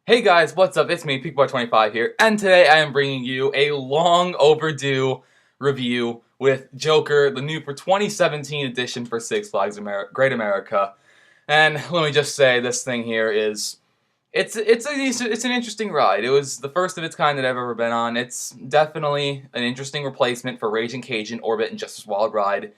Hey guys, what's up? It's me, PeakBoy25 here, and today I am bringing you a long overdue review with Joker, the new for 2017 edition for Six Flags Great America. And let me just say, this thing here is it's an interesting ride. It was the first of its kind that I've ever been on. It's definitely an interesting replacement for Raging Cajun, Orbit, and Justice Wild Ride.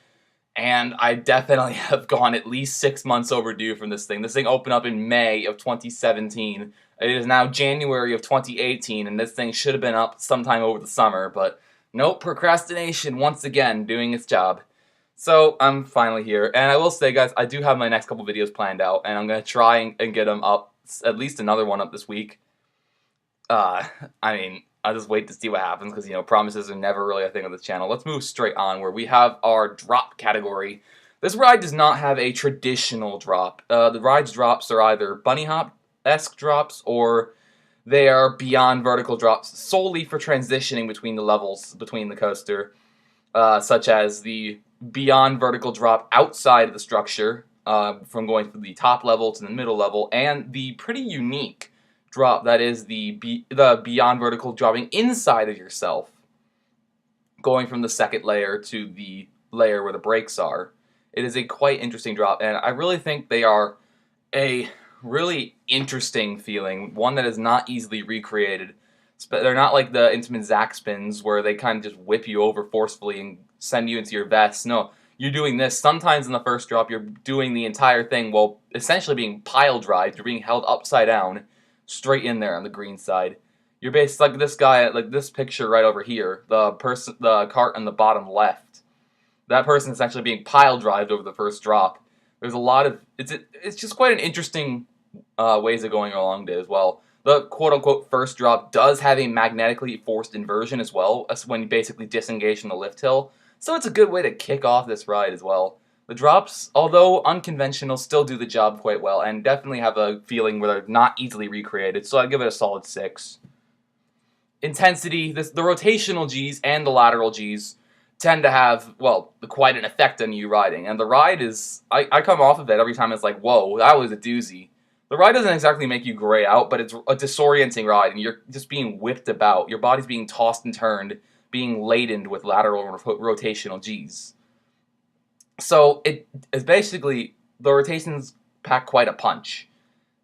And I definitely have gone at least 6 months overdue from this thing. This thing opened up in May of 2017. It is now January of 2018, and this thing should have been up sometime over the summer, but nope, procrastination once again doing its job. So I'm finally here, and I will say, guys, I do have my next couple videos planned out, and I'm gonna try and get them up, at least another one up this week. Uh, I mean, I'll just wait to see what happens because, promises are never really a thing on this channel. Let's move straight on where we have our drop category. This ride does not have a traditional drop. The ride's drops are either bunny hop-esque drops or they are beyond vertical drops solely for transitioning between the levels between the coaster, such as the beyond vertical drop outside of the structure, from going from the top level to the middle level, and the pretty unique drop that is the beyond vertical dropping inside of yourself, going from the second layer to the layer where the brakes are. It is a quite interesting drop, and I really think they are a really interesting feeling, one that is not easily recreated. They're not like the Intamin Zack spins where they kind of just whip you over forcefully and send you into your vest. No, you're doing this. Sometimes in the first drop, you're doing the entire thing while essentially being pile drived. You're being held upside down, straight in there on the green side. You're based like this guy, like this picture right over here. The cart on the bottom left. That person essentially being pile drived over the first drop. There's a lot of it's just quite an interesting ways of going along it as well. The quote-unquote first drop does have a magnetically forced inversion as well, as when you basically disengage from the lift hill, so it's a good way to kick off this ride as well. The drops, although unconventional, still do the job quite well, and definitely have a feeling where they're not easily recreated, so I'd give it a solid 6. Intensity, the rotational Gs and the lateral Gs tend to have, well, quite an effect on you riding, and the ride is, I come off of it every time it's like, whoa, that was a doozy. The ride doesn't exactly make you gray out, but it's a disorienting ride, and you're just being whipped about. Your body's being tossed and turned, being laden with lateral rotational Gs. So it is basically, the rotations pack quite a punch.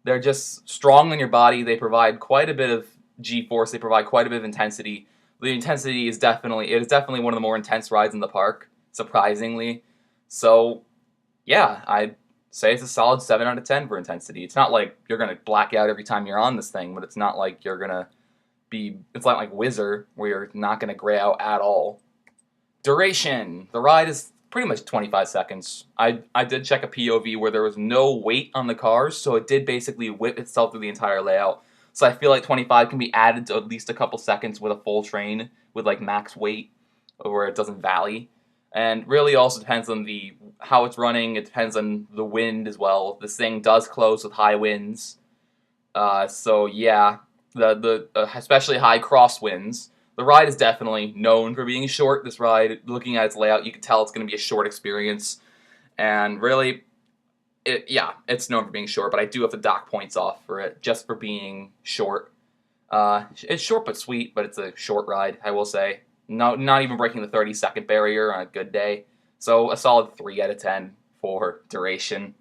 They're just strong on your body. They provide quite a bit of G-force. They provide quite a bit of intensity. The intensity is definitely one of the more intense rides in the park, surprisingly. So, yeah, I'd say it's a solid 7 out of 10 for intensity. It's not like you're going to black out every time you're on this thing, but it's not like you're going to it's not like Whizzer, where you're not going to gray out at all. Duration. The ride is pretty much 25 seconds. I did check a POV where there was no weight on the cars, so it did basically whip itself through the entire layout. So I feel like 25 can be added to at least a couple seconds with a full train with like max weight, where it doesn't valley. And really also depends on how it's running. It depends on the wind as well. This thing does close with high winds. So yeah, especially high crosswinds. The ride is definitely known for being short. This ride, looking at its layout, you can tell it's going to be a short experience. And really, it's known for being short, but I do have to dock points off for it, just for being short. It's short but sweet, but it's a short ride, I will say. No, not even breaking the 30-second barrier on a good day. So a solid 3 out of 10 for duration.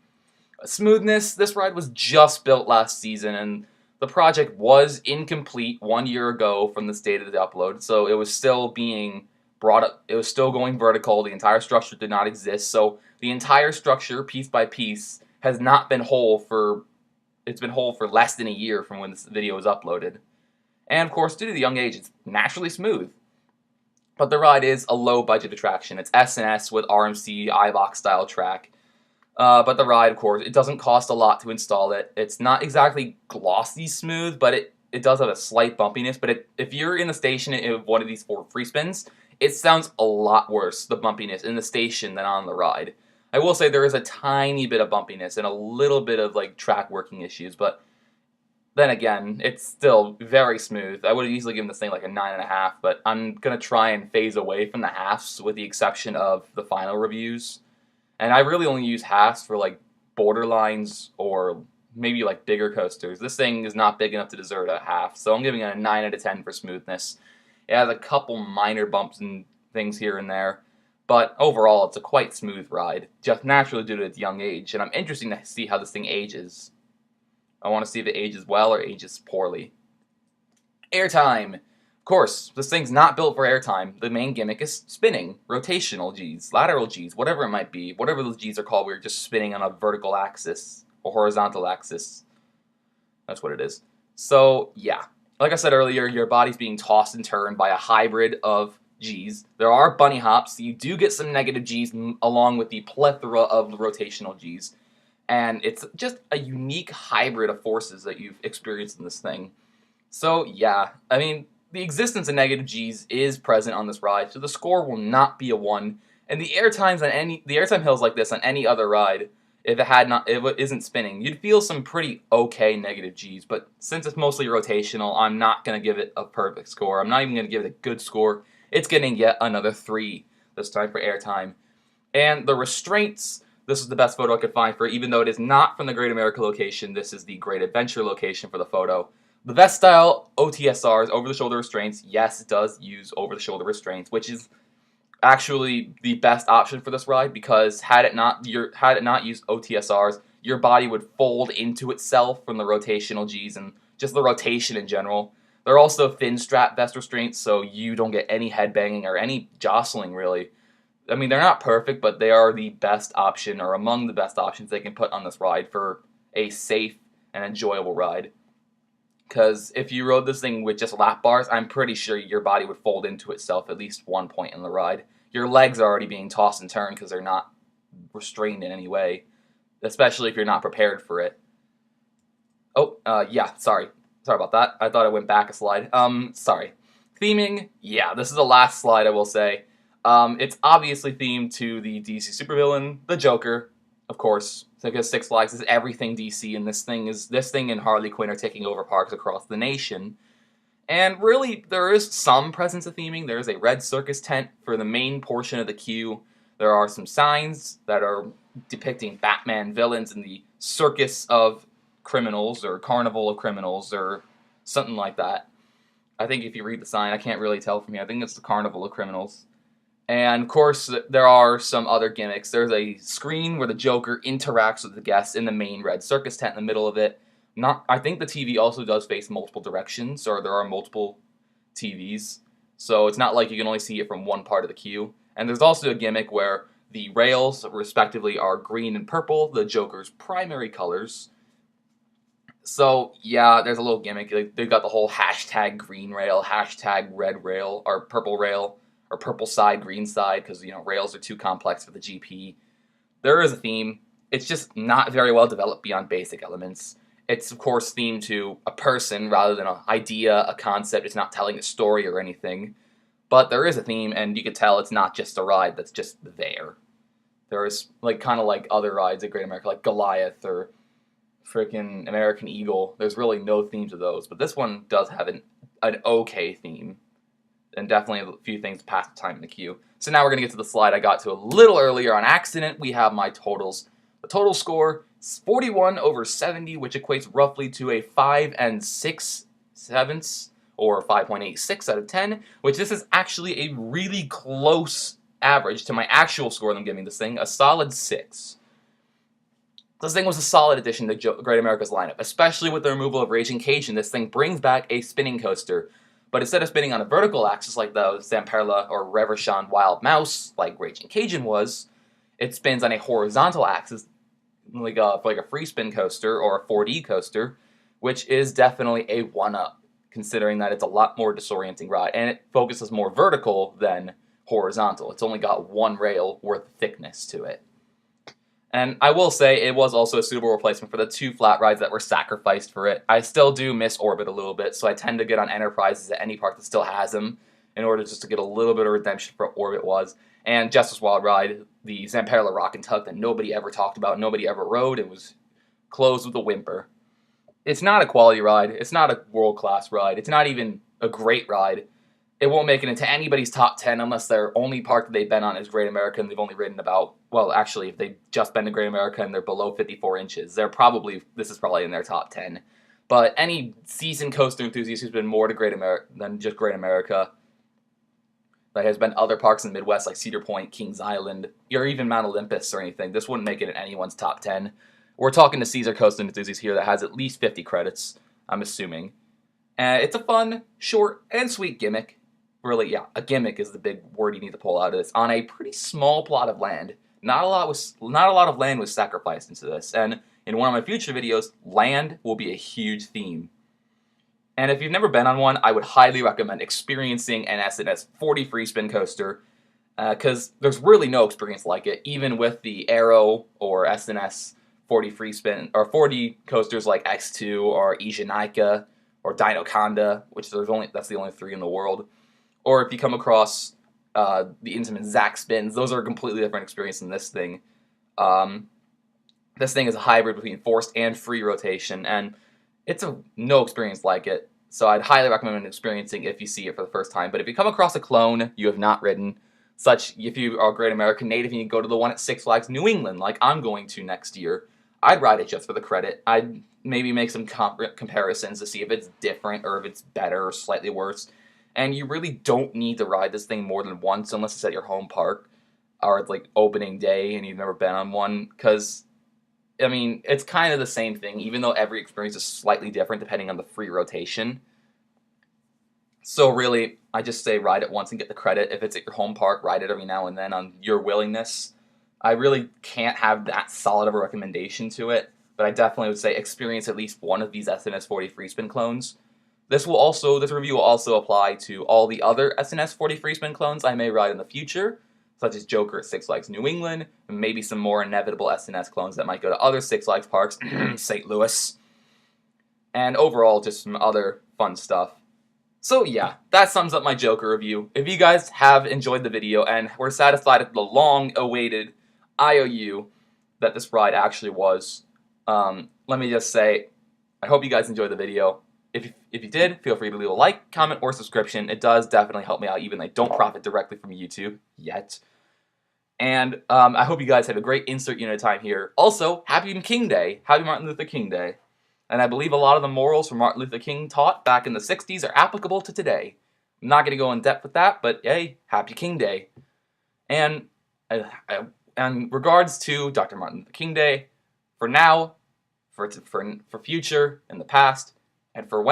Smoothness, this ride was just built last season, and the project was incomplete 1 year ago from the date of the upload, so it was still being brought up. It was still going vertical. The entire structure did not exist, so the entire structure, piece by piece, has not been whole for, it's been whole for less than a year from when this video was uploaded. And of course, due to the young age, it's naturally smooth. But the ride is a low-budget attraction. It's S&S with RMC iBox style track. But the ride, of course, it doesn't cost a lot to install it. It's not exactly glossy smooth, but it does have a slight bumpiness. But if you're in the station of one of these 4 free spins, it sounds a lot worse, the bumpiness, in the station than on the ride. I will say there is a tiny bit of bumpiness and a little bit of like track working issues, but then again, it's still very smooth. I would have easily given this thing like a 9.5, but I'm going to try and phase away from the halves with the exception of the final reviews. And I really only use halves for like borderlines or maybe like bigger coasters. This thing is not big enough to deserve a half, so I'm giving it a 9 out of 10 for smoothness. It has a couple minor bumps and things here and there, but overall it's a quite smooth ride, just naturally due to its young age, and I'm interested to see how this thing ages. I want to see if it ages well or ages poorly. Airtime! Of course, this thing's not built for airtime. The main gimmick is spinning, rotational Gs, lateral Gs, whatever it might be. Whatever those Gs are called, we're just spinning on a vertical axis or horizontal axis. That's what it is. So, yeah. Like I said earlier, your body's being tossed and turned by a hybrid of Gs. There are bunny hops, so you do get some negative Gs along with the plethora of rotational Gs. And it's just a unique hybrid of forces that you've experienced in this thing. So, yeah, I mean, the existence of negative Gs is present on this ride, so the score will not be a 1. And the airtime hills like this on any other ride, if it isn't spinning, you'd feel some pretty okay negative Gs. But since it's mostly rotational, I'm not going to give it a perfect score. I'm not even going to give it a good score. It's getting yet another 3 this time for airtime. And the restraints, this is the best photo I could find for it, even though it is not from the Great America location. This is the Great Adventure location for the photo. The best style OTSRs, over-the-shoulder restraints, yes, it does use over-the-shoulder restraints, which is actually the best option for this ride, because had it not used OTSRs, your body would fold into itself from the rotational Gs and just the rotation in general. They're also thin strap vest restraints, so you don't get any headbanging or any jostling, really. I mean, they're not perfect, but they are the best option, or among the best options they can put on this ride for a safe and enjoyable ride. Because if you rode this thing with just lap bars, I'm pretty sure your body would fold into itself at least one point in the ride. Your legs are already being tossed and turned because they're not restrained in any way, especially if you're not prepared for it. Oh, yeah, sorry. Sorry about that. I thought I went back a slide. Sorry. Theming, yeah, this is the last slide I will say. It's obviously themed to the DC supervillain, the Joker, of course, because Six Flags is everything DC, and this thing and Harley Quinn are taking over parks across the nation. And really, there is some presence of theming. There is a red circus tent for the main portion of the queue. There are some signs that are depicting Batman villains in the circus of criminals, or carnival of criminals, or something like that. I think if you read the sign, I can't really tell from here. I think it's the carnival of criminals. And, of course, there are some other gimmicks. There's a screen where the Joker interacts with the guests in the main red circus tent in the middle of it. I think the TV also does face multiple directions, or there are multiple TVs. So it's not like you can only see it from one part of the queue. And there's also a gimmick where the rails, respectively, are green and purple, the Joker's primary colors. So, yeah, there's a little gimmick. They've got the whole hashtag green rail, hashtag red rail, or purple rail. Or purple side, green side, because, rails are too complex for the GP. There is a theme. It's just not very well developed beyond basic elements. It's, of course, themed to a person rather than an idea, a concept. It's not telling a story or anything. But there is a theme, and you can tell it's not just a ride that's just there. There is, kind of like other rides at Great America, like Goliath or freaking American Eagle. There's really no theme to those. But this one does have an okay theme. And definitely a few things pass the time in the queue. So now we're going to get to the slide I got to a little earlier on accident. We have my totals. The total score is 41 over 70, which equates roughly to a 5 6/7, or 5.86 out of 10, which this is actually a really close average to my actual score that I'm giving this thing, a solid 6. This thing was a solid addition to Great America's lineup, especially with the removal of Raging Cajun. This thing brings back a spinning coaster. But instead of spinning on a vertical axis like the Zamperla or Reverchon Wild Mouse, like Raging Cajun was, it spins on a horizontal axis, like a free spin coaster or a 4D coaster, which is definitely a 1-up, considering that it's a lot more disorienting ride, and it focuses more vertical than horizontal. It's only got one rail worth of thickness to it. And I will say it was also a suitable replacement for the 2 flat rides that were sacrificed for it. I still do miss Orbit a little bit, so I tend to get on Enterprises at any park that still has them in order just to get a little bit of redemption for what Orbit was. And Justice Wild Ride, the Zamperla Rock and Tug that nobody ever talked about, nobody ever rode, it was closed with a whimper. It's not a quality ride. It's not a world-class ride. It's not even a great ride. it won't make it into anybody's top 10 unless their only park that they've been on is Great America and they've only ridden about, well, actually, if they've just been to Great America and they're below 54 inches, this is probably in their top 10. But any seasoned coaster enthusiast who's been more to Great America than just Great America, that has been other parks in the Midwest like Cedar Point, Kings Island, or even Mount Olympus or anything, this wouldn't make it in anyone's top 10. We're talking to Caesar Coaster enthusiast here that has at least 50 credits, I'm assuming. It's a fun, short, and sweet gimmick. Really, yeah, a gimmick is the big word you need to pull out of this. On a pretty small plot of land, not a lot of land was sacrificed into this. And in one of my future videos, land will be a huge theme. And if you've never been on one, I would highly recommend experiencing an S&S 40 free spin coaster, because there's really no experience like it, even with the Aero or S&S 40 free spin or 40 coasters like X2 or Ijunaika or Dinoconda, which that's the only 3 in the world. Or if you come across the Intamin Zack spins, those are a completely different experience than this thing. This thing is a hybrid between forced and free rotation, and it's no experience like it. So I'd highly recommend experiencing if you see it for the first time. But if you come across a clone you have not ridden, if you are a Great American native and you go to the one at Six Flags New England, like I'm going to next year, I'd ride it just for the credit. I'd maybe make some comparisons to see if it's different or if it's better or slightly worse. And you really don't need to ride this thing more than once unless it's at your home park or like opening day and you've never been on one, because I mean, it's kind of the same thing, even though every experience is slightly different depending on the free rotation. So really, I just say ride it once and get the credit. If it's at your home park, ride it every now and then on your willingness. I really can't have that solid of a recommendation to it, but I definitely would say experience at least one of these S&S 40 free spin clones. This review will also apply to all the other S&S 40 free spin clones I may ride in the future, such as Joker at Six Flags New England, and maybe some more inevitable S&S clones that might go to other Six Flags parks, St. Louis, and overall just some other fun stuff. So yeah, that sums up my Joker review. If you guys have enjoyed the video and were satisfied with the long-awaited IOU that this ride actually was, let me just say, I hope you guys enjoyed the video. If you did, feel free to leave a like, comment, or subscription. It does definitely help me out, even though I don't profit directly from YouTube yet. And I hope you guys have a great insert unit time here. Also, Happy King Day. Happy Martin Luther King Day. And I believe a lot of the morals from Martin Luther King taught back in the 60s are applicable to today. I'm not going to go in depth with that, but hey, Happy King Day. And in regards to Dr. Martin Luther King Day, for now, for future, in the past, and for when